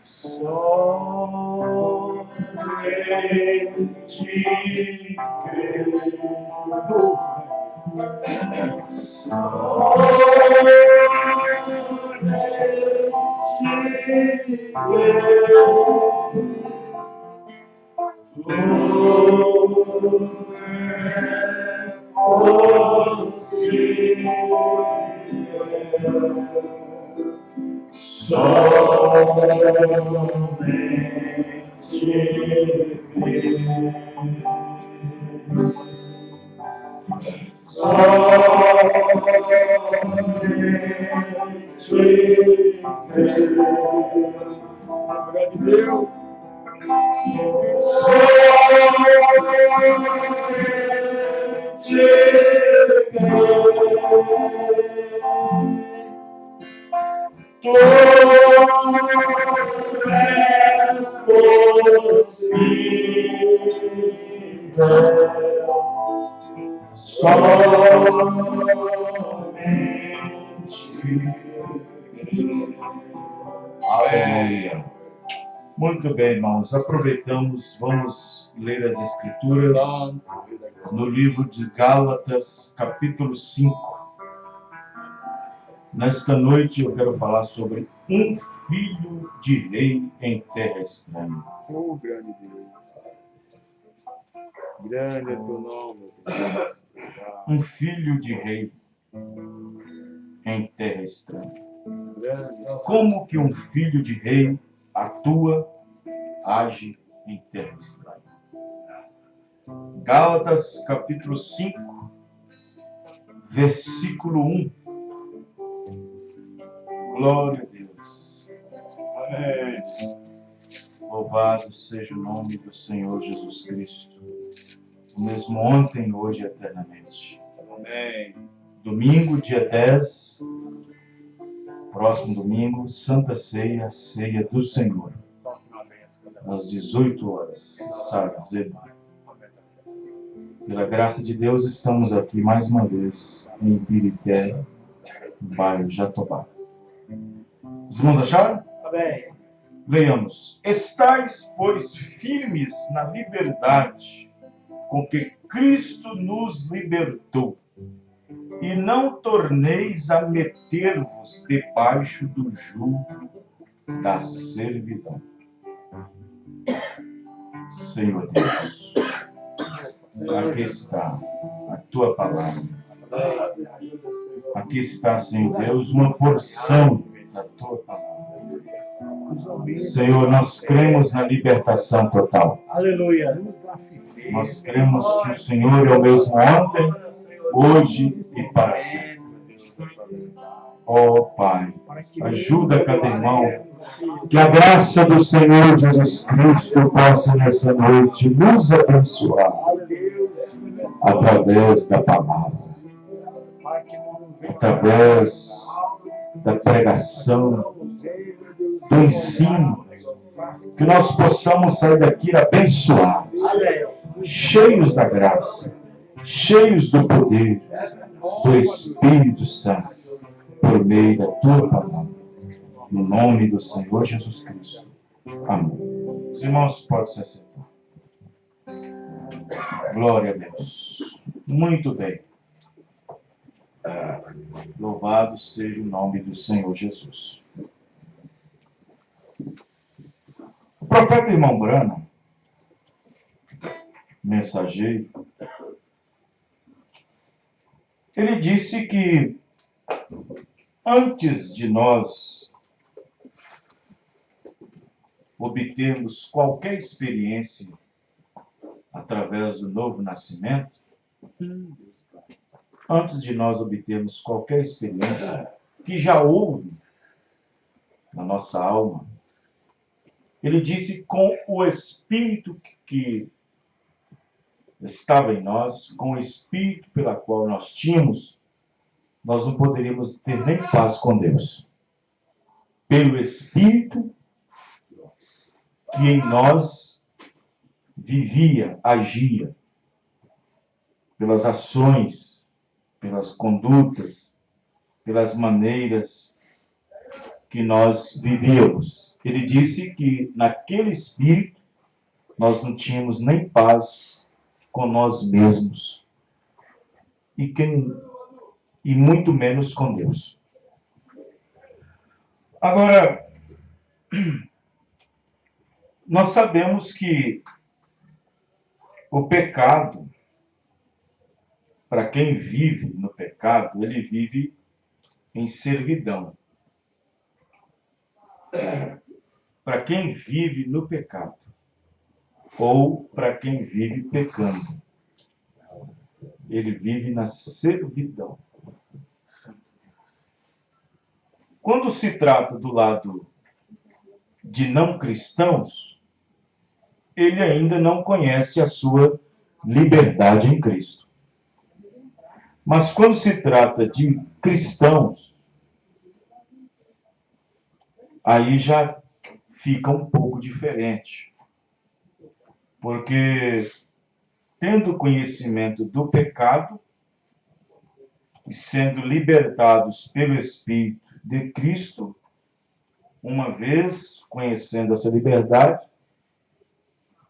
somente creio. Aleluia. Muito bem, irmãos. Aproveitamos, vamos ler as Escrituras no livro de Gálatas, capítulo 5. Nesta noite eu quero falar sobre um filho de rei em terra estranha. Oh, grande Deus. Grande é teu nome. Um filho de rei em terra estranha. Como que um filho de rei atua, age em terra estranha? Gálatas, capítulo 5, versículo 1. Glória a Deus. Amém. Louvado seja o nome do Senhor Jesus Cristo, o mesmo ontem, hoje e eternamente. Amém. Domingo, dia 10, próximo domingo, Santa Ceia, Ceia do Senhor, às 18 horas, Sazema. Pela graça de Deus, estamos aqui mais uma vez em Ibirité, no bairro Jatobá. Os irmãos acharam? Amém. Leiamos. Estais, pois, firmes na liberdade com que Cristo nos libertou, e não torneis a meter-vos debaixo do jugo da servidão. Senhor Deus, aqui está a tua palavra. Aqui está, Senhor Deus, uma porção da tua palavra. Senhor, nós cremos na libertação total. Aleluia. Nós cremos que o Senhor é o mesmo ontem, hoje e para sempre. Ó Pai, ajuda cada irmão, que a graça do Senhor Jesus Cristo possa nessa noite nos abençoar através da palavra, através da pregação, do ensino, que nós possamos sair daqui abençoados, cheios da graça, cheios do poder do Espírito Santo, por meio da tua palavra, no nome do Senhor Jesus Cristo. Amém. Os irmãos podem se assentar. Glória a Deus. Muito bem. Louvado seja o nome do Senhor Jesus. O profeta irmão Branham, mensageiro, ele disse que antes de nós obtermos qualquer experiência através do novo nascimento, antes de nós obtermos qualquer experiência que já houve na nossa alma, ele disse com o Espírito que estava em nós, com o Espírito pela qual nós tínhamos, nós não poderíamos ter nem paz com Deus. Pelo Espírito que em nós vivia, agia, pelas ações, pelas condutas, pelas maneiras que nós vivíamos. Ele disse que naquele espírito nós não tínhamos nem paz com nós mesmos e muito menos com Deus. Agora, nós sabemos que o pecado, para quem vive no pecado, ele vive em servidão. Para quem vive no pecado, ou para quem vive pecando, ele vive na servidão. Quando se trata do lado de não cristãos, ele ainda não conhece a sua liberdade em Cristo. Mas quando se trata de cristãos, aí já fica um pouco diferente. Porque, tendo conhecimento do pecado e sendo libertados pelo Espírito de Cristo, uma vez conhecendo essa liberdade,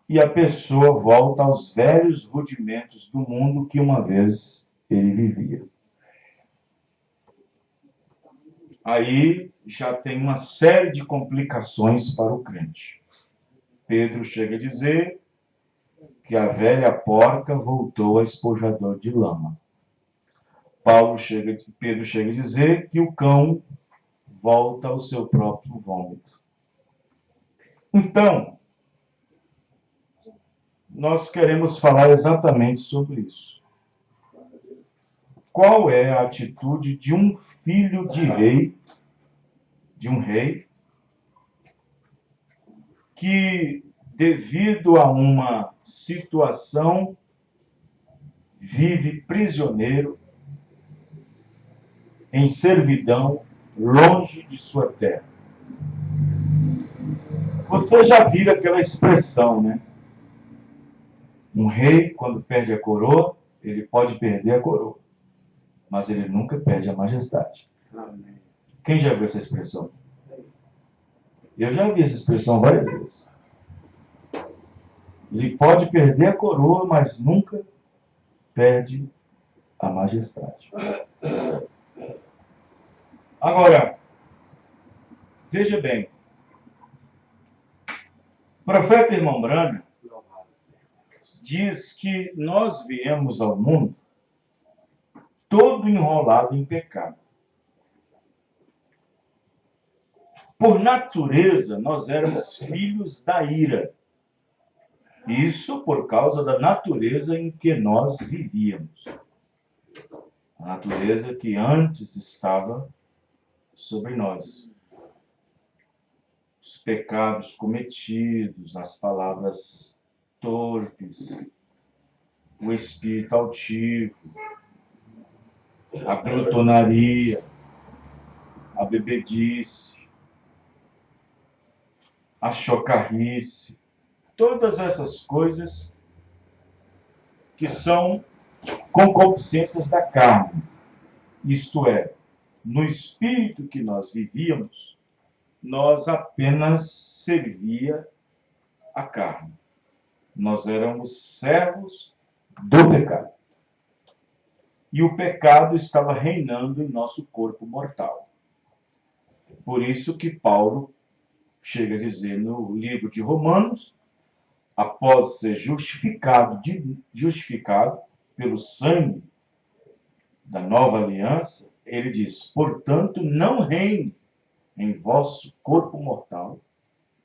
e a pessoa volta aos velhos rudimentos do mundo que uma vez ele vivia. Aí já tem uma série de complicações para o crente. Pedro chega a dizer que a velha porca voltou a espojador de lama. Pedro chega a dizer que o cão volta ao seu próprio vômito. Então, nós queremos falar exatamente sobre isso. Qual é a atitude de um filho de um rei, que, devido a uma situação, vive prisioneiro, em servidão, longe de sua terra? Você já viu aquela expressão, né? Um rei, quando perde a coroa, ele pode perder a coroa, mas ele nunca perde a majestade. Amém. Quem já viu essa expressão? Eu já vi essa expressão várias vezes. Ele pode perder a coroa, mas nunca perde a majestade. Agora, veja bem. O profeta Irmão Branham diz que nós viemos ao mundo todo enrolado em pecado. Por natureza, nós éramos filhos da ira. Isso por causa da natureza em que nós vivíamos. A natureza que antes estava sobre nós. Os pecados cometidos, as palavras torpes, o espírito altivo, a glutonaria, a bebedice, a chocarrice, todas essas coisas que são concupiscências da carne. Isto é, no espírito que nós vivíamos, nós apenas servia a carne. Nós éramos servos do pecado. E o pecado estava reinando em nosso corpo mortal. Por isso que Paulo chega a dizer no livro de Romanos, após ser justificado pelo sangue da nova aliança, ele diz: portanto, não reine em vosso corpo mortal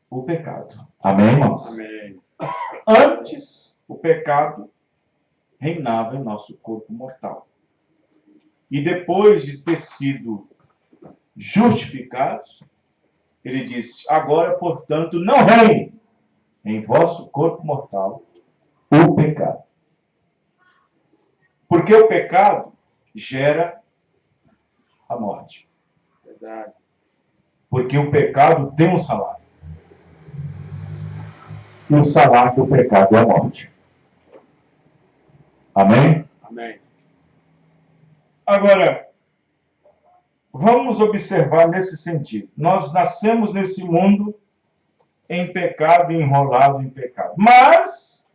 o pecado. Amém, irmãos? Amém. Antes, o pecado reinava em nosso corpo mortal. E depois de ter sido justificados, ele disse: agora, portanto, não reine em vosso corpo mortal o pecado. Porque o pecado gera a morte. Verdade. Porque o pecado tem um salário. E o salário do pecado é a morte. Amém? Amém. Agora, vamos observar nesse sentido. Nós nascemos nesse mundo em pecado, enrolado em pecado. Mas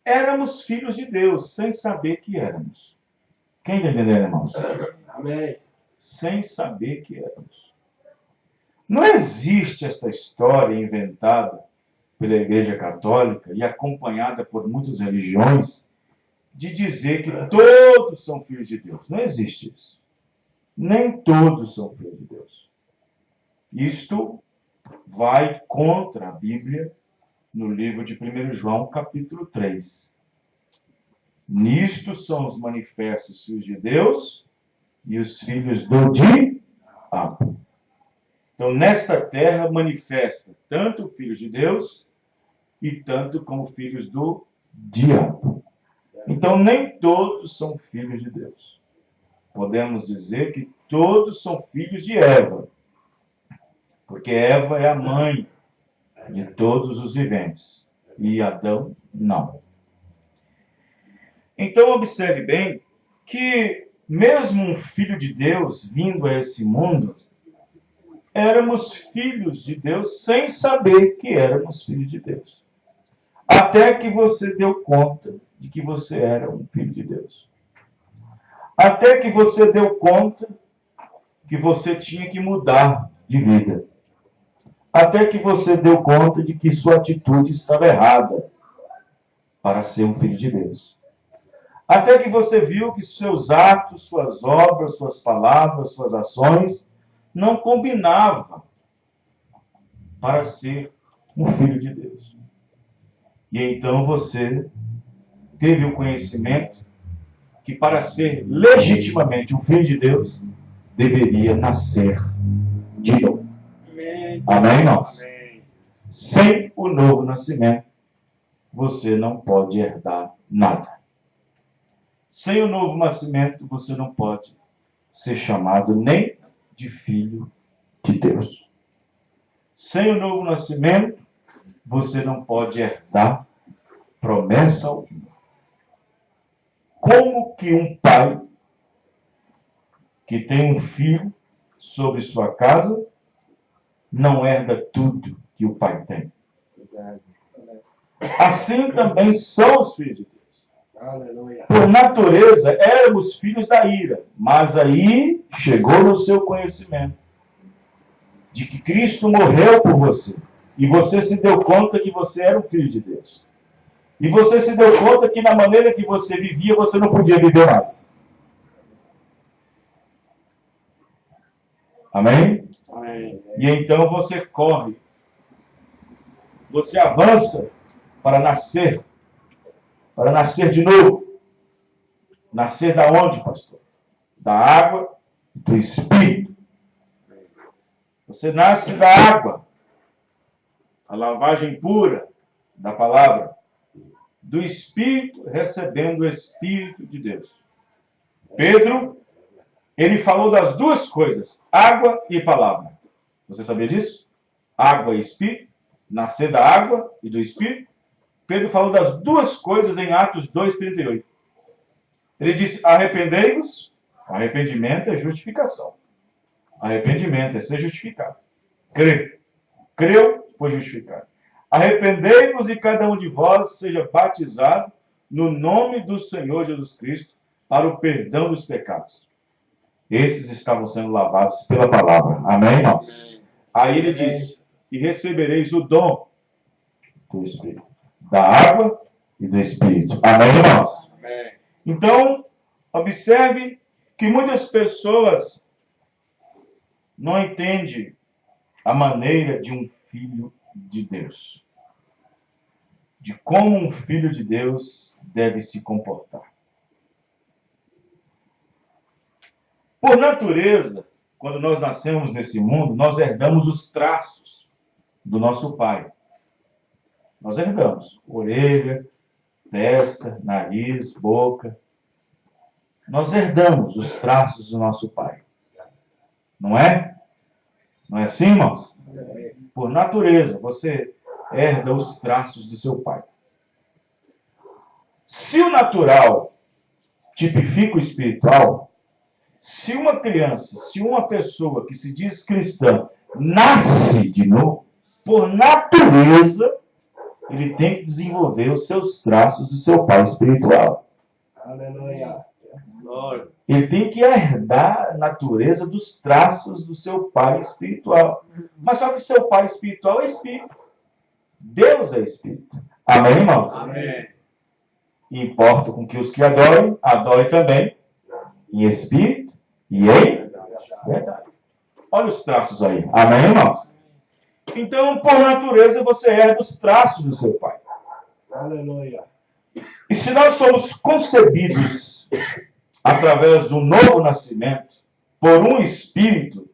éramos filhos de Deus, sem saber que éramos. Quem está entendendo, irmãos? Amém. Sem saber que éramos. Não existe essa história inventada pela Igreja Católica e acompanhada por muitas religiões de dizer que todos são filhos de Deus. Não existe isso. Nem todos são filhos de Deus. Isto vai contra a Bíblia no livro de 1 João, capítulo 3. Nisto são os manifestos filhos de Deus e os filhos do diabo. Então, nesta terra manifesta tanto o filho de Deus e tanto como filhos do diabo. Então, nem todos são filhos de Deus. Podemos dizer que todos são filhos de Eva, porque Eva é a mãe de todos os viventes, e Adão não. Então, observe bem que, mesmo um filho de Deus vindo a esse mundo, éramos filhos de Deus sem saber que éramos filhos de Deus. Até que você deu conta de que você era um filho de Deus. Até que você deu conta que você tinha que mudar de vida. Até que você deu conta de que sua atitude estava errada para ser um filho de Deus. Até que você viu que seus atos, suas obras, suas palavras, suas ações não combinavam para ser um filho de Deus. E então você teve o conhecimento que para ser legitimamente um filho de Deus, deveria nascer de novo. Amém. Amém, irmãos? Amém. Sem o novo nascimento, você não pode herdar nada. Sem o novo nascimento, você não pode ser chamado nem de filho de Deus. Sem o novo nascimento, você não pode herdar promessa alguma. Como que um pai que tem um filho sobre sua casa não herda tudo que o pai tem? Assim também são os filhos de Deus. Aleluia. Por natureza, éramos filhos da ira, mas aí chegou no seu conhecimento de que Cristo morreu por você. E você se deu conta que você era um filho de Deus. E você se deu conta que na maneira que você vivia, você não podia viver mais. Amém? Amém. E então você corre. Você avança para nascer. Para nascer de novo. Nascer da onde, pastor? Da água e do Espírito. Você nasce da água. A lavagem pura da palavra. Do Espírito, recebendo o Espírito de Deus. Pedro, ele falou das duas coisas, água e palavra. Você sabia disso? Água e Espírito, nascer da água e do Espírito. Pedro falou das duas coisas em Atos 2:38. Ele disse, arrependei-vos. Arrependimento é justificação. Arrependimento é ser justificado. Crê. Creu, foi justificado. Arrependei-vos e cada um de vós seja batizado no nome do Senhor Jesus Cristo para o perdão dos pecados. Esses estavam sendo lavados pela palavra. Amém, irmãos? Aí ele diz, e recebereis o dom do Espírito. Da água e do Espírito. Amém, irmãos? Amém. Então, observe que muitas pessoas não entendem a maneira de um filho de Deus. De como um filho de Deus deve se comportar. Por natureza, quando nós nascemos nesse mundo, nós herdamos os traços do nosso pai. Nós herdamos orelha, testa, nariz, boca. Nós herdamos os traços do nosso pai. Não é? Não é assim, irmãos? Por natureza, você herda os traços do seu pai. Se o natural tipifica o espiritual, Se uma criança, se uma pessoa que se diz cristã nasce de novo, por natureza, ele tem que desenvolver os seus traços do seu pai espiritual. Aleluia. Glória. Ele tem que herdar a natureza dos traços do seu pai espiritual. Mas só que seu pai espiritual é espírito. Deus é espírito. Amém, irmãos? Amém. E importa com que os que adorem, adorem também em espírito e em verdade. Olha os traços aí. Amém, irmãos? Então, por natureza, você herda os traços do seu pai. Aleluia. E se nós somos concebidos através do novo nascimento por um espírito,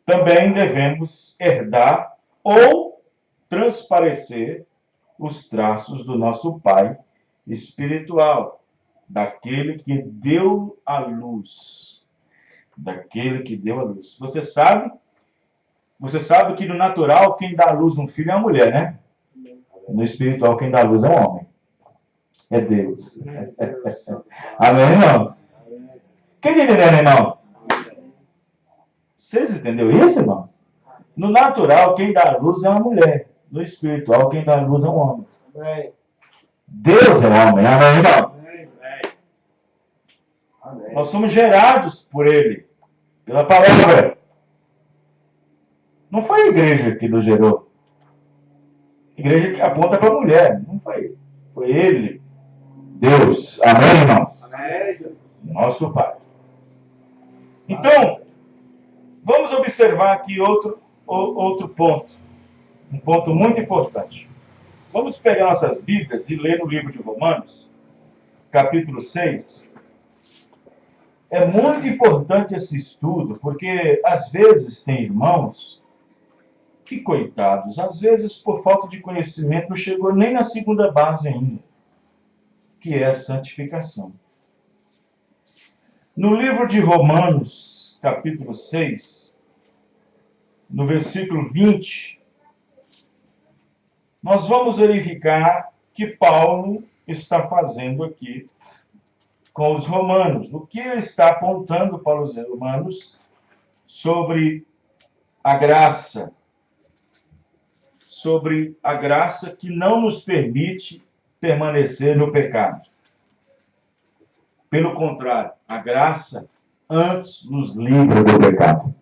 também devemos herdar ou transparecer os traços do nosso pai espiritual, daquele que deu a luz. Daquele que deu a luz. Você sabe que no natural quem dá a luz a um filho é a mulher, né? No espiritual quem dá a luz é um homem. É Deus. Amém, irmãos? Quem está entendendo, irmãos? Vocês entenderam isso, irmãos? No natural quem dá a luz é uma mulher. No espiritual quem dá a luz é um homem. Deus é homem. Amém, irmãos? Amém. Nós somos gerados por Ele, pela palavra. Não foi a igreja que nos gerou. A igreja que aponta para a mulher. Não foi. Foi Ele. Deus. Amém, irmão? Amém. Nosso Pai. Então, vamos observar aqui outro ponto. Um ponto muito importante. Vamos pegar nossas Bíblias e ler no livro de Romanos, capítulo 6. É muito importante esse estudo, porque às vezes tem irmãos que, coitados, às vezes por falta de conhecimento não chegou nem na segunda base ainda, que é a santificação. No livro de Romanos, capítulo 6, no versículo 20, nós vamos verificar que Paulo está fazendo aqui com os romanos. O que ele está apontando para os romanos sobre a graça. Sobre a graça que não nos permite permanecer no pecado. Pelo contrário, a graça antes nos livra do pecado.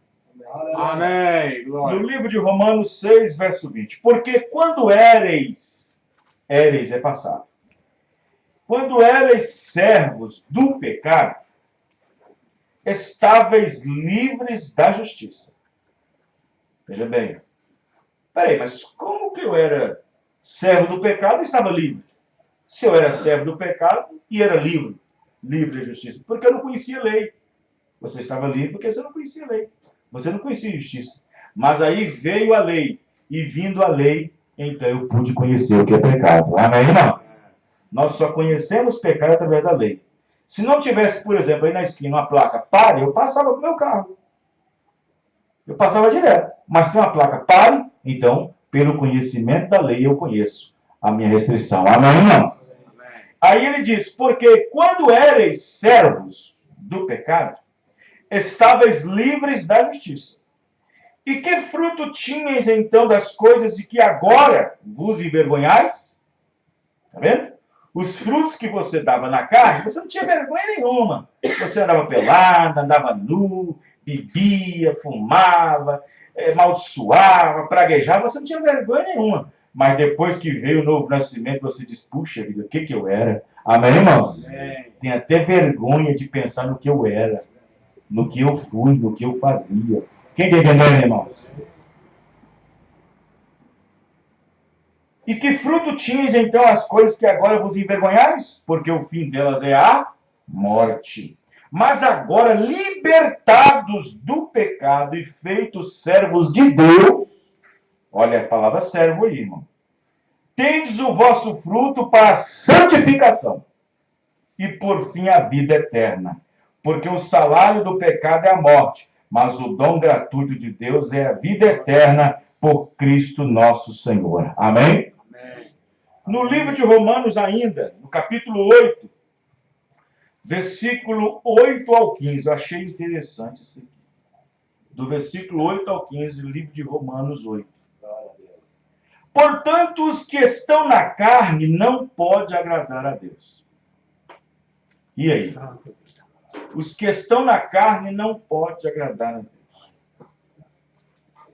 Amém. Glória. No livro de Romanos 6, verso 20. Porque quando éreis é passado. Quando éreis servos do pecado, estáveis livres da justiça. Veja bem. Peraí, mas como que eu era servo do pecado e estava livre? Se eu era servo do pecado e era livre da justiça. Porque eu não conhecia a lei. Você estava livre porque você não conhecia a lei. Você não conhecia a justiça. Mas aí veio a lei. E vindo a lei, então eu pude conhecer o que é pecado. Amém, irmãos? Nós só conhecemos pecado através da lei. Se não tivesse, por exemplo, aí na esquina uma placa pare, eu passava com o meu carro. Eu passava direto. Mas tem uma placa pare, então, pelo conhecimento da lei, eu conheço a minha restrição. Amém, irmão? Aí ele diz, porque quando éreis servos do pecado, estáveis livres da justiça. E que fruto tinhais, então, das coisas de que agora vos envergonhais? Está vendo? Os frutos que você dava na carne, você não tinha vergonha nenhuma. Você andava pelado, andava nu, bebia, fumava, amaldiçoava, praguejava, você não tinha vergonha nenhuma. Mas depois que veio o novo nascimento, você diz, puxa vida, o que eu era? Amém, irmãos? Tem até vergonha de pensar no que eu era, no que eu fui, no que eu fazia. Quem está entendendo, irmãos? E que fruto tinhas, então, as coisas que agora vos envergonhais? Porque o fim delas é a morte. Mas agora, libertados do pecado e feitos servos de Deus, olha a palavra servo aí, irmão. Tendes o vosso fruto para a santificação e, por fim, a vida eterna. Porque o salário do pecado é a morte, mas o dom gratuito de Deus é a vida eterna por Cristo nosso Senhor. Amém? Amém. No livro de Romanos ainda, no capítulo 8, versículo 8 ao 15. Eu achei interessante isso aqui. Do versículo 8 ao 15, livro de Romanos 8. Portanto, os que estão na carne não podem agradar a Deus. E aí? Os que estão na carne não podem agradar a Deus.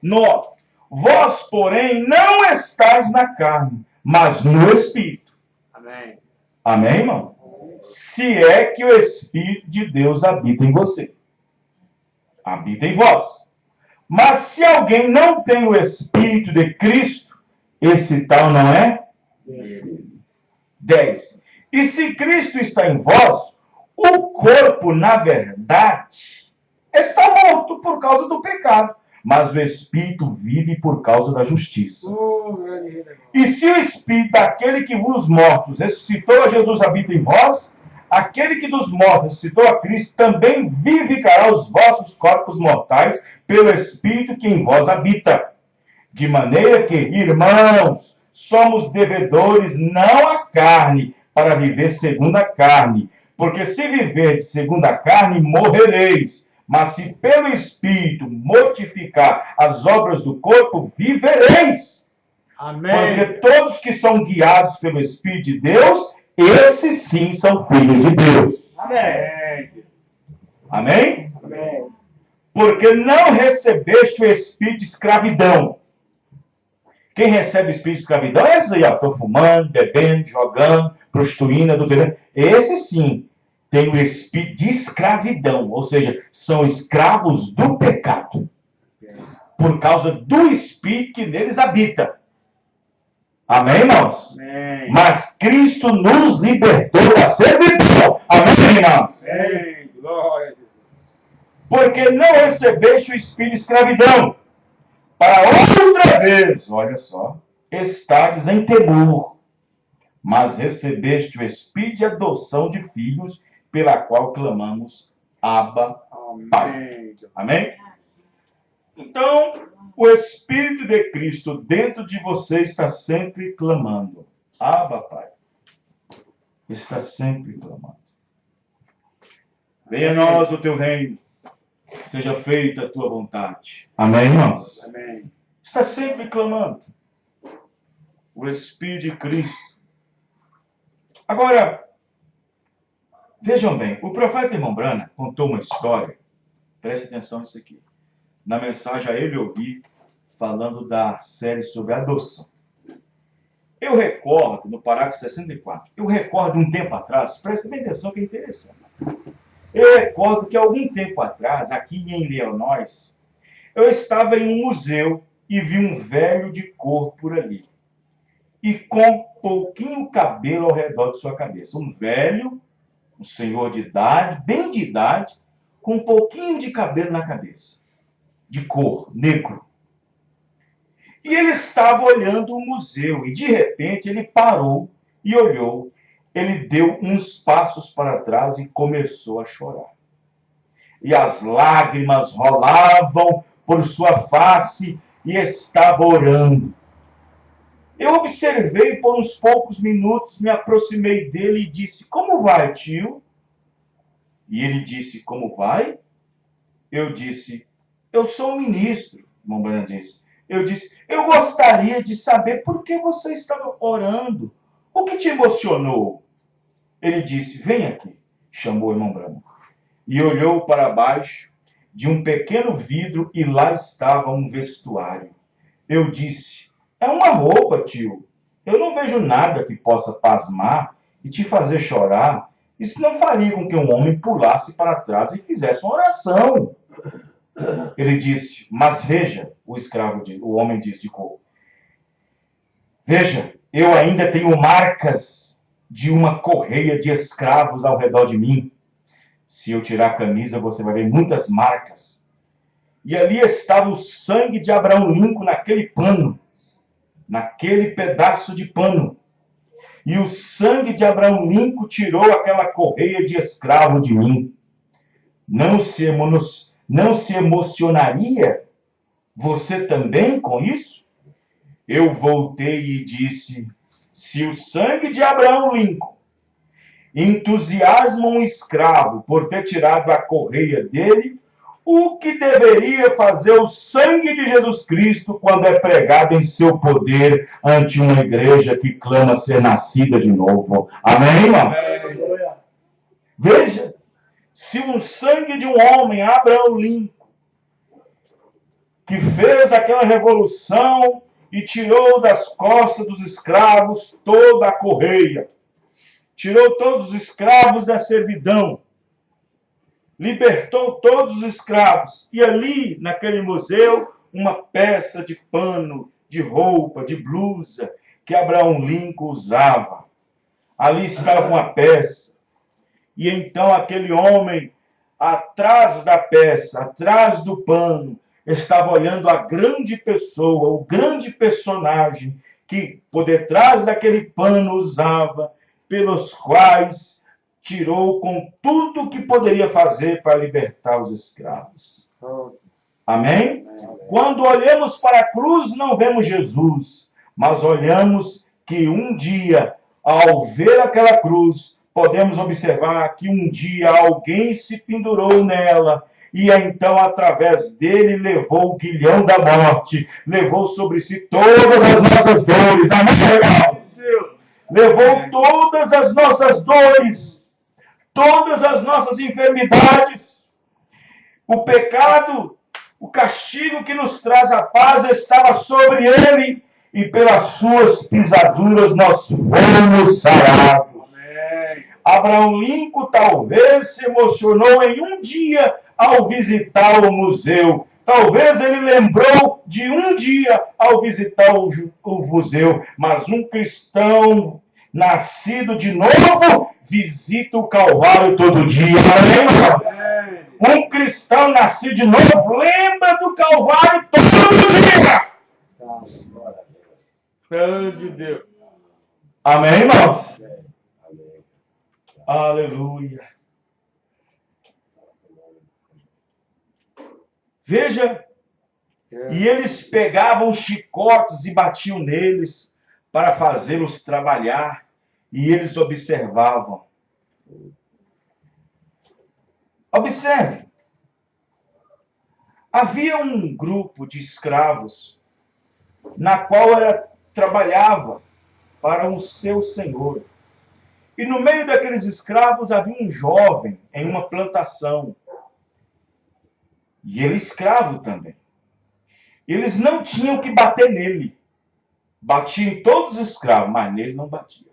9. Vós, porém, não estáis na carne, mas no Espírito. Amém. Amém, irmão? Se é que o Espírito de Deus habita em você. Habita em vós. Mas se alguém não tem o Espírito de Cristo, esse tal não é? 10. E se Cristo está em vós, o corpo, na verdade, está morto por causa do pecado, mas o Espírito vive por causa da justiça. E se o Espírito daquele que vos mortos ressuscitou a Jesus habita em vós, aquele que dos mortos ressuscitou a Cristo também vivificará os vossos corpos mortais pelo Espírito que em vós habita. De maneira que, irmãos, somos devedores não à carne, para viver segundo a carne. Porque se viverdes segundo a carne, morrereis. Mas se pelo Espírito mortificar as obras do corpo, vivereis. Amém. Porque todos que são guiados pelo Espírito de Deus, esses sim são filhos de Deus. Amém. Amém? Amém. Porque não recebeste o espírito de escravidão. Quem recebe o espírito de escravidão é esse aí, ó. Estou fumando, bebendo, jogando, prostituindo, adulterando. Esse sim tem o espírito de escravidão. Ou seja, são escravos do pecado. Por causa do espírito que neles habita. Amém, irmãos? Amém. Mas Cristo nos libertou da servidão. Amém, irmãos? Amém. Glória a Deus. Porque não recebeste o espírito de escravidão, para outra vez, olha só, estádes em temor, mas recebeste o espírito de adoção de filhos, pela qual clamamos, Abba, Pai. Amém? Então, o Espírito de Cristo dentro de você está sempre clamando, Abba, Pai. Está sempre clamando. Venha a nós o teu reino. Seja feita a tua vontade. Amém, irmãos? Amém. Está sempre clamando. O Espírito de Cristo. Agora, vejam bem, o profeta irmão Branham contou uma história. Preste atenção nisso aqui. Na mensagem a ele ouvi, falando da série sobre adoção. Eu recordo, no parágrafo 64, eu recordo um tempo atrás, preste bem atenção que é interessante. Eu recordo que algum tempo atrás, aqui em Illinois, eu estava em um museu e vi um velho de cor por ali. E com pouquinho cabelo ao redor de sua cabeça. Um velho, um senhor de idade, bem de idade, com um pouquinho de cabelo na cabeça. De cor, negro. E ele estava olhando o museu e de repente ele parou e olhou. Ele deu uns passos para trás e começou a chorar. E as lágrimas rolavam por sua face e estava orando. Eu observei por uns poucos minutos, me aproximei dele e disse, como vai, tio? E ele disse, como vai? Eu disse, eu sou um ministro, irmão Branham disse. Eu disse, eu gostaria de saber por que você estava orando. O que te emocionou? Ele disse, vem aqui, chamou o irmão Branham. E olhou para baixo de um pequeno vidro e lá estava um vestuário. Eu disse, é uma roupa, tio. Eu não vejo nada que possa pasmar e te fazer chorar. Isso não faria com que um homem pulasse para trás e fizesse uma oração. Ele disse, mas veja, o homem disse de cor. Veja, eu ainda tenho marcas de uma correia de escravos ao redor de mim. Se eu tirar a camisa, você vai ver muitas marcas. E ali estava o sangue de Abraham Lincoln naquele pano, naquele pedaço de pano. E o sangue de Abraham Lincoln tirou aquela correia de escravo de mim. Não se emocionaria você também com isso? Eu voltei e disse, se o sangue de Abraham Lincoln entusiasma um escravo por ter tirado a correia dele, o que deveria fazer o sangue de Jesus Cristo quando é pregado em seu poder ante uma igreja que clama ser nascida de novo? Amém, irmão? Veja, se o sangue de um homem, Abraão Lincoln, que fez aquela revolução e tirou das costas dos escravos toda a correia, tirou todos os escravos da servidão, libertou todos os escravos. E ali, naquele museu, uma peça de pano, de roupa, de blusa, que Abraão Lincoln usava. Ali estava uma peça. E então aquele homem, atrás da peça, atrás do pano, estava olhando a grande pessoa, o grande personagem que por detrás daquele pano usava, pelos quais tirou com tudo o que poderia fazer para libertar os escravos. Amém? Quando olhamos para a cruz, não vemos Jesus, mas olhamos que um dia, ao ver aquela cruz, podemos observar que um dia alguém se pendurou nela, e então, através dele, levou o guilhão da morte, levou sobre si todas as nossas dores. Amém, irmão? Levou todas as nossas dores, todas as nossas enfermidades. O pecado, o castigo que nos traz a paz estava sobre ele, e pelas suas pisaduras nós fomos sarados. Abraão Lincoln talvez se emocionou em um dia ao visitar o museu. Talvez ele lembrou de um dia ao visitar o museu, mas um cristão nascido de novo visita o Calvário todo dia. Um cristão nascido de novo lembra do Calvário todo dia. Grande Deus. Amém, irmãos? Aleluia. Veja, e eles pegavam chicotes e batiam neles para fazê-los trabalhar, e eles observavam. Observe. Havia um grupo de escravos na qual trabalhava para o seu senhor. E no meio daqueles escravos havia um jovem em uma plantação. E ele escravo também. Eles não tinham que bater nele. Batiam em todos os escravos, mas nele não batia.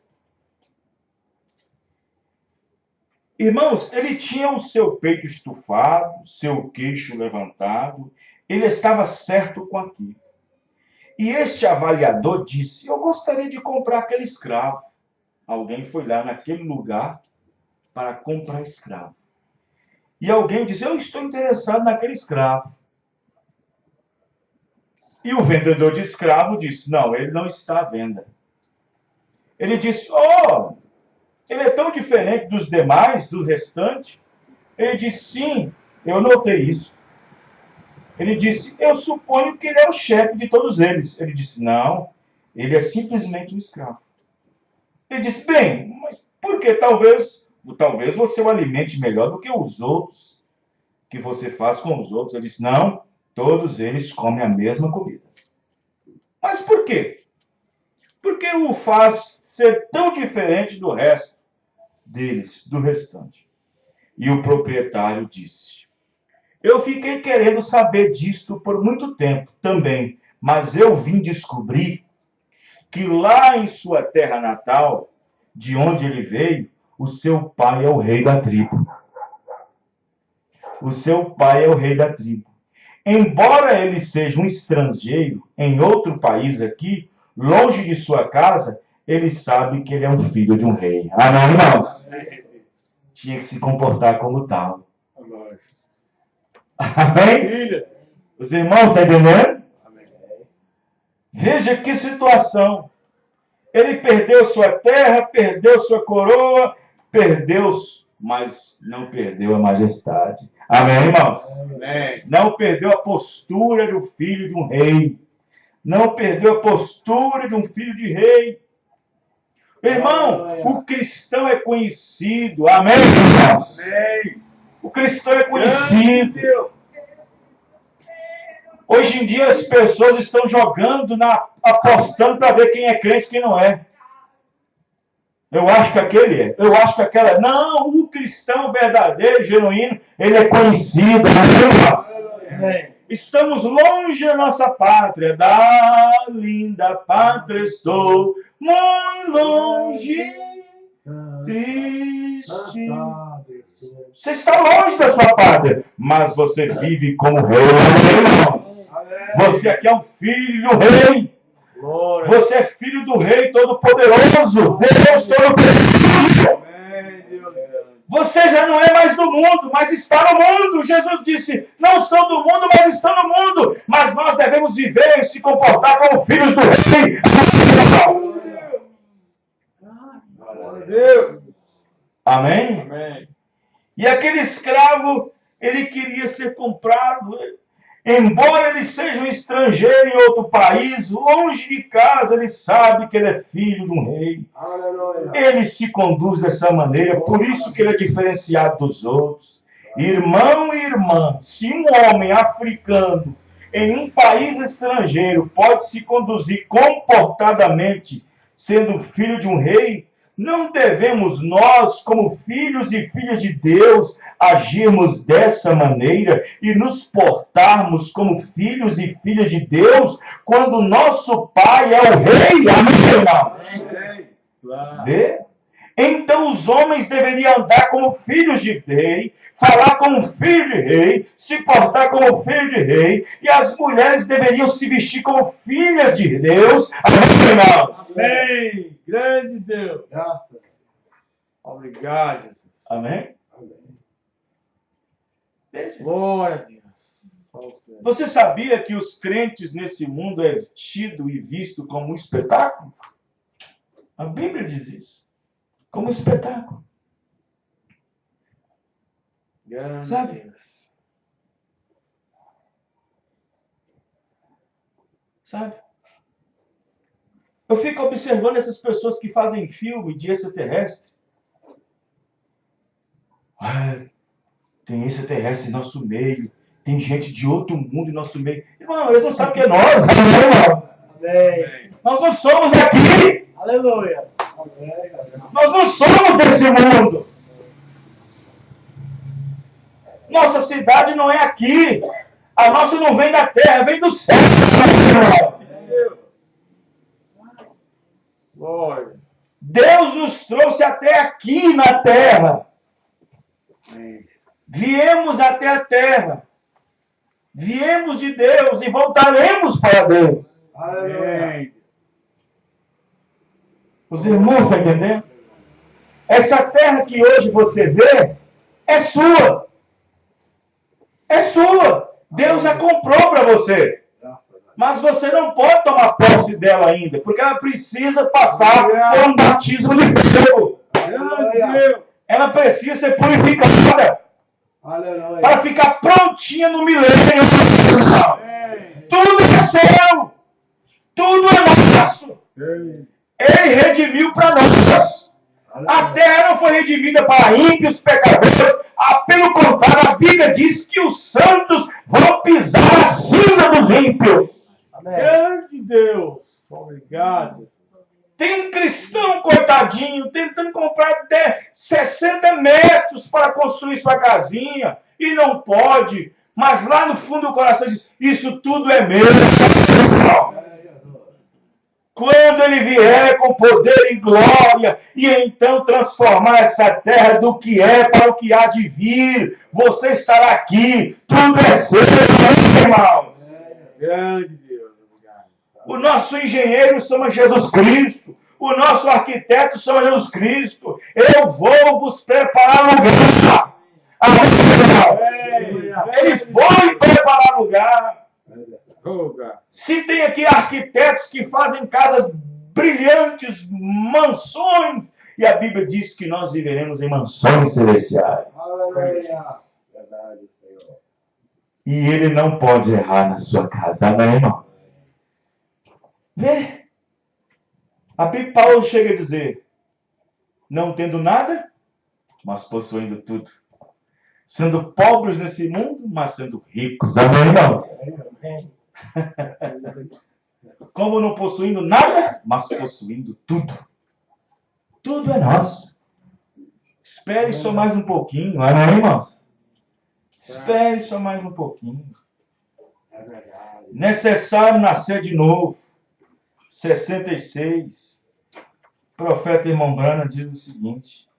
Irmãos, ele tinha o seu peito estufado, seu queixo levantado. Ele estava certo com aquilo. E este avaliador disse: eu gostaria de comprar aquele escravo. Alguém foi lá naquele lugar para comprar escravo. E alguém disse: eu estou interessado naquele escravo. E o vendedor de escravo disse: não, ele não está à venda. Ele disse: oh, ele é tão diferente dos demais, do restante. Ele disse: sim, eu notei isso. Ele disse: eu suponho que ele é o chefe de todos eles. Ele disse: não, ele é simplesmente um escravo. Ele disse: bem, mas por que talvez você o alimente melhor do que os outros, que você faz com os outros? Ele disse: não, todos eles comem a mesma comida. Mas por quê? Por que o faz ser tão diferente do resto deles, do restante? E o proprietário disse: eu fiquei querendo saber disto por muito tempo também, mas eu vim descobrir que lá em sua terra natal, de onde ele veio, o seu pai é o rei da tribo. O seu pai é o rei da tribo. Embora ele seja um estrangeiro em outro país aqui, longe de sua casa, ele sabe que ele é um filho de um rei. Amém, irmãos? Tinha que se comportar como tal. Amém? Os irmãos estão entendendo? Veja que situação. Ele perdeu sua terra, perdeu sua coroa, mas não perdeu a majestade. Amém, irmãos? Amém. Não perdeu a postura do filho de um rei. Não perdeu a postura de um filho de rei. Irmão, o cristão é conhecido. Amém, irmãos? Amém. O cristão é conhecido. Hoje em dia as pessoas estão jogando, apostando para ver quem é crente e quem não é. Eu acho que aquele é. Eu acho que aquela é. Não, o cristão verdadeiro, genuíno, ele é conhecido. Amém. Estamos longe da nossa pátria. Da linda pátria estou muito longe, triste. Você está longe da sua pátria, mas você vive como rei. Você aqui é um filho do rei. Você é filho do rei todo-poderoso. Deus todo-poderoso. Você já não é mais do mundo, mas está no mundo. Jesus disse, não são do mundo, mas estão no mundo. Mas nós devemos viver e se comportar como filhos do rei. Glória a Deus. Amém? Amém. E aquele escravo, ele queria ser comprado. Embora ele seja um estrangeiro em outro país, longe de casa, ele sabe que ele é filho de um rei. Ele se conduz dessa maneira, por isso que ele é diferenciado dos outros. Irmão e irmã, se um homem africano em um país estrangeiro pode se conduzir comportadamente, sendo filho de um rei, não devemos nós, como filhos e filhas de Deus, agirmos dessa maneira e nos portarmos como filhos e filhas de Deus quando nosso Pai é o Rei? Amém? Vê? Então os homens deveriam andar como filhos de rei, falar como filho de rei, se portar como filho de rei, e as mulheres deveriam se vestir como filhas de Deus. Amém? Amém. Grande Deus. Graças. Obrigado, Jesus. Amém? Glória a Deus. Você sabia que os crentes nesse mundo é tido e visto como um espetáculo? A Bíblia diz isso. Como um espetáculo. Grande Sabe? Deus. Sabe? Eu fico observando essas pessoas que fazem filme de extraterrestre. Tem extraterrestre em nosso meio. Tem gente de outro mundo em nosso meio. Irmão, eles não sabem que é nós. Amém. Nós não somos daqui. Aleluia. Nós não somos desse mundo. Nossa cidade não é aqui. A nossa não vem da terra, vem do céu. Glória. Deus nos trouxe até aqui na terra. Viemos até a terra. Viemos de Deus e voltaremos para Deus. Amém. Os irmãos estão entendendo? Essa terra que hoje você vê é sua. É sua. Deus a comprou para você. Mas você não pode tomar posse dela ainda, porque ela precisa passar por um batismo de fogo. Ela precisa ser purificada para ficar prontinha no milênio. Tudo é seu. Tudo é nosso. Ele redimiu para nós. A terra não foi redimida para ímpios, pecadores. Pelo contrário, a Bíblia diz que os santos vão pisar a cinza dos ímpios. Grande Deus. Obrigado. Tem um cristão, coitadinho, tentando comprar até 60 metros para construir sua casinha. E não pode. Mas lá no fundo do coração diz, isso tudo é meu. Quando ele vier com poder e glória, e então transformar essa terra do que é para o que há de vir, você estará aqui, tudo é seu, irmão. Grande Deus. Obrigado. O nosso engenheiro chama Jesus Cristo, o nosso arquiteto chama Jesus Cristo. Eu vou vos preparar lugar. Ele foi preparar lugar. Se tem aqui arquitetos que fazem casas brilhantes, mansões, e a Bíblia diz que nós viveremos em mansões celestiais. Aleluia. Verdade, Senhor. E ele não pode errar na sua casa, amém, irmãos? Vê. Paulo chega a dizer, não tendo nada, mas possuindo tudo. Sendo pobres nesse mundo, mas sendo ricos. Amém, irmãos? Amém. Como não possuindo nada, mas possuindo tudo. Tudo é nosso. Espere só mais um pouquinho. Amém, irmãos? Espere só mais um pouquinho. É verdade. Necessário nascer de novo. 66. O profeta irmão Branham diz o seguinte.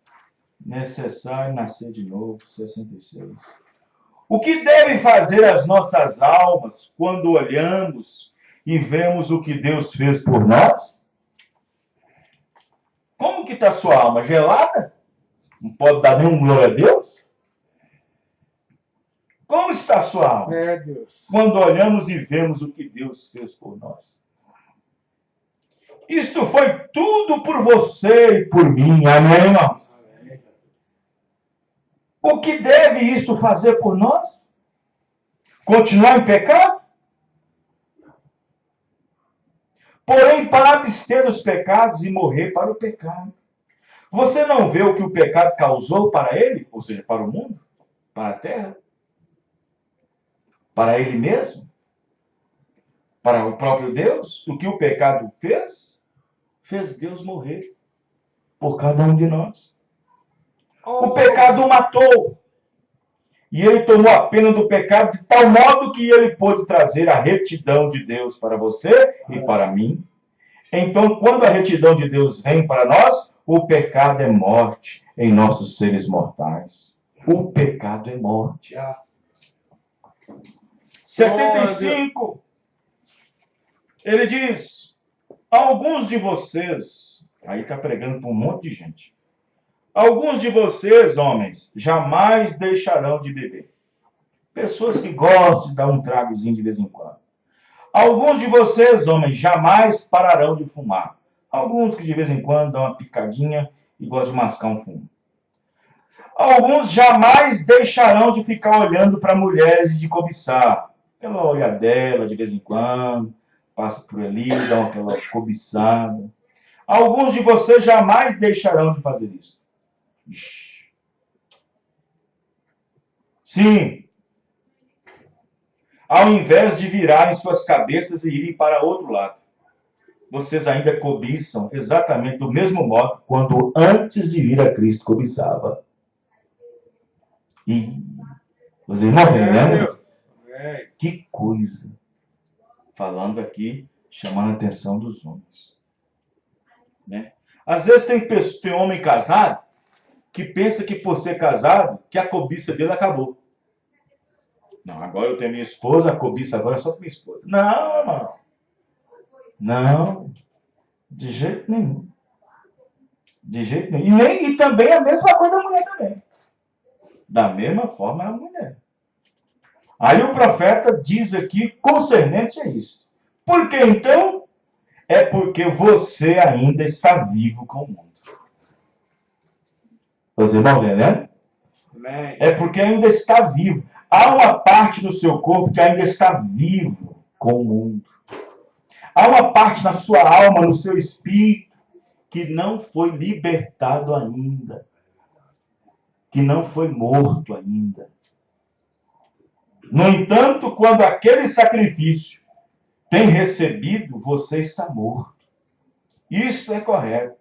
Necessário nascer de novo. 66. O que devem fazer as nossas almas quando olhamos e vemos o que Deus fez por nós? Como que está sua alma? Gelada? Não pode dar nenhum glória a Deus? Como está a sua alma? É, Deus. Quando olhamos e vemos o que Deus fez por nós. Isto foi tudo por você e por mim. Amém, irmãos? O que deve isto fazer por nós? Continuar em pecado? Porém, para abster dos pecados e morrer para o pecado. Você não vê o que o pecado causou para ele? Ou seja, para o mundo? Para a terra? Para ele mesmo? Para o próprio Deus? O que o pecado fez? Fez Deus morrer por cada um de nós. O pecado o matou. E ele tomou a pena do pecado de tal modo que ele pôde trazer a retidão de Deus para você e para mim. Então, quando a retidão de Deus vem para nós, o pecado é morte em nossos seres mortais. O pecado é morte. 75. Ele diz, alguns de vocês, aí está pregando para um monte de gente. Alguns de vocês, homens, jamais deixarão de beber. Pessoas que gostam de dar um tragozinho de vez em quando. Alguns de vocês, homens, jamais pararão de fumar. Alguns que de vez em quando dão uma picadinha e gostam de mascar um fumo. Alguns jamais deixarão de ficar olhando para mulheres e de cobiçar. Aquela olhadela de vez em quando, passa por ali, dá aquela cobiçada. Alguns de vocês jamais deixarão de fazer isso. Sim. Ao invés de virarem suas cabeças e irem para outro lado, vocês ainda cobiçam exatamente do mesmo modo quando antes de vir a Cristo cobiçava. E os irmãos estão entendendo? Que coisa. Falando aqui, chamando a atenção dos homens. Né? Às vezes tem homem casado que pensa que por ser casado, que a cobiça dele acabou. Não, agora eu tenho minha esposa, a cobiça agora é só para minha esposa. Não, irmão. Não. De jeito nenhum. De jeito nenhum. E também a mesma coisa da mulher também. Da mesma forma a mulher. Aí o profeta diz aqui, concernente a isso. Por que então? É porque você ainda está vivo com o mundo. Os irmãos entendendo? É porque ainda está vivo. Há uma parte do seu corpo que ainda está vivo com o mundo. Há uma parte na sua alma, no seu espírito, que não foi libertado ainda. Que não foi morto ainda. No entanto, quando aquele sacrifício tem recebido, você está morto. Isto é correto.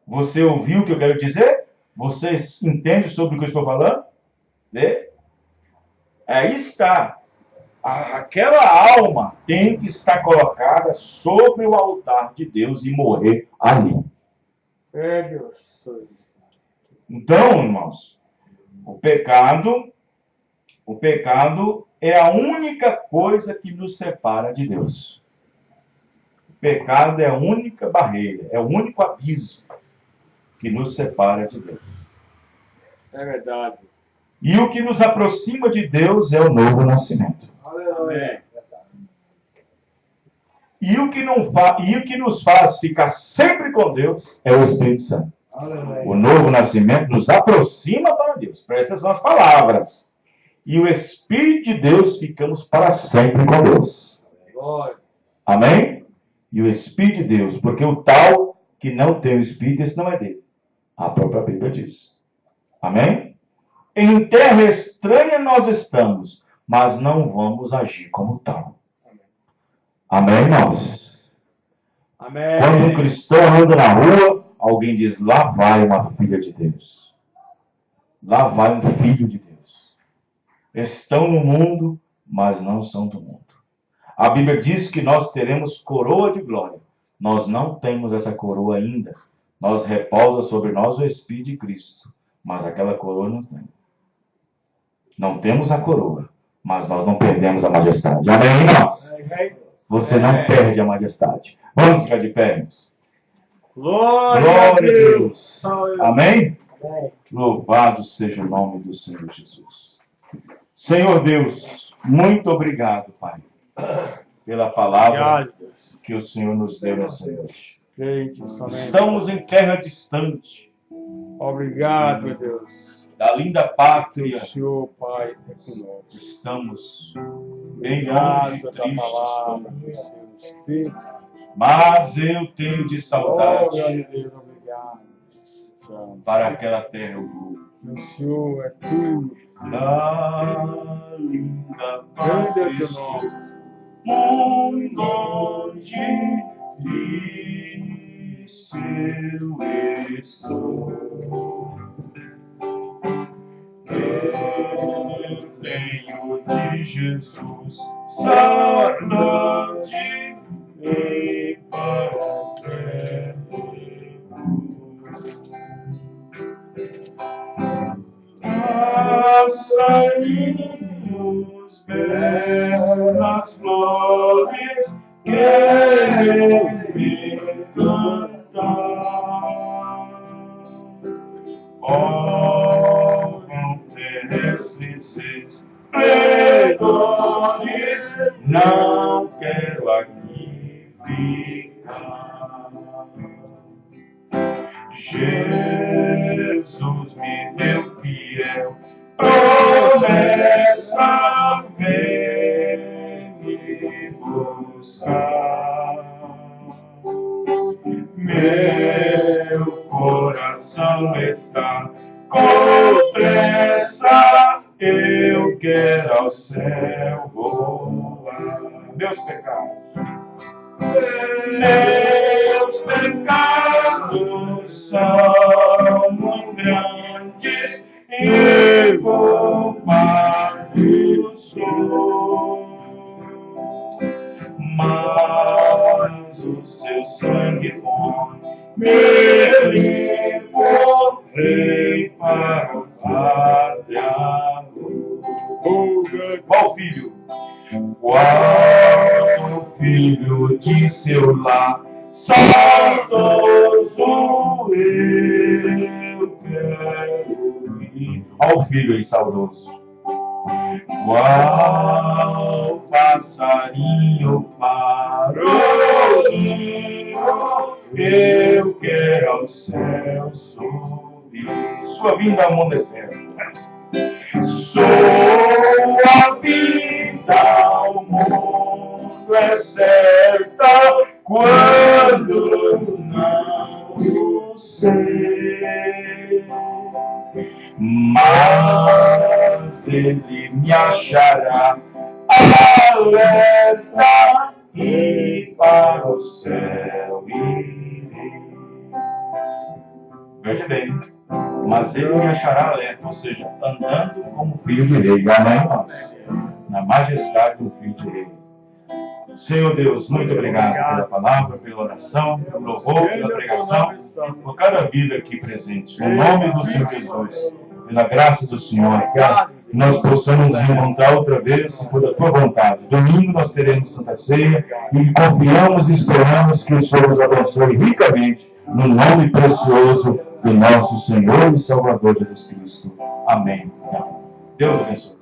Você ouviu o que eu quero dizer? Você entende sobre o que eu estou falando? Né? Aí está. Aquela alma tem que estar colocada sobre o altar de Deus e morrer ali. É, Deus. Então, irmãos, o pecado é a única coisa que nos separa de Deus. O pecado é a única barreira, é o único abismo que nos separa de Deus. É verdade. E o que nos aproxima de Deus é o novo nascimento. Aleluia. E o que nos faz ficar sempre com Deus é o Espírito Santo. Aleluia. O novo nascimento nos aproxima para Deus. Presta atenção nas palavras. E o Espírito de Deus ficamos para sempre com Deus. Glória. Amém? E o Espírito de Deus, porque o tal que não tem o Espírito, esse não é dele. A própria Bíblia diz. Amém? Em terra estranha nós estamos, mas não vamos agir como tal. Amém, irmãos? Amém. Quando um cristão anda na rua, alguém diz, lá vai uma filha de Deus. Lá vai um filho de Deus. Estão no mundo, mas não são do mundo. A Bíblia diz que nós teremos coroa de glória. Nós não temos essa coroa ainda. Nós repousa sobre nós o Espírito de Cristo. Mas aquela coroa não tem. Não temos a coroa, mas nós não perdemos a majestade. Amém, irmãos? Você não perde a majestade. Vamos ficar de pé, irmãos. Glória a Deus. Amém? Louvado seja o nome do Senhor Jesus. Senhor Deus, muito obrigado, Pai, pela palavra que o Senhor nos deu nessa noite. Estamos em terra distante. Obrigado, meu Deus. Da linda pátria. O Senhor, Pai, é conosco. Estamos bem Obrigado longe, pela palavra, tristes. meu Deus. Mas eu tenho de saudade. Glória a Deus, obrigado. Para aquela terra eu vou. O Senhor é tudo. Na linda Grande é o pátria teu estou, nome. muito longe, triste eu estou. Eu tenho de Jesus saudade e para ter. Passarinhos, belas flores, querem cantar. Ó, vão terrestres esplendores, não quero aqui ficar. Jesus me deu fiel promessa, vem me buscar. Meu coração está com pressa, eu quero ao céu voar. Meus pecados. Meus pecados são muito grandes e culpado sou, mas o seu sangue bom me limpo, rei para o pátria. Qual filho? Qual filho de seu lar saudoso eu quero ir? Qual filho aí saudoso? Qual passarinho parou? Eu quero ao céu subir. Sua vinda ao mundo é certa. Sua vida ao mundo é certa quando não o sei, mas ele me achará alerta e para o céu irei. Veja bem, mas ele me achará alerta, ou seja, andando como filho de rei. Amém, irmãos? Na majestade do filho de rei. Senhor Deus, muito obrigado pela palavra, pela oração, pelo louvor, pela pregação, por cada vida aqui presente. No nome do Senhor Jesus, pela graça do Senhor, que nós possamos nos encontrar outra vez, se for da tua vontade. Domingo nós teremos Santa Ceia e confiamos e esperamos que o Senhor nos abençoe ricamente, no nome precioso do nosso Senhor e Salvador Jesus Cristo. Amém. Deus abençoe.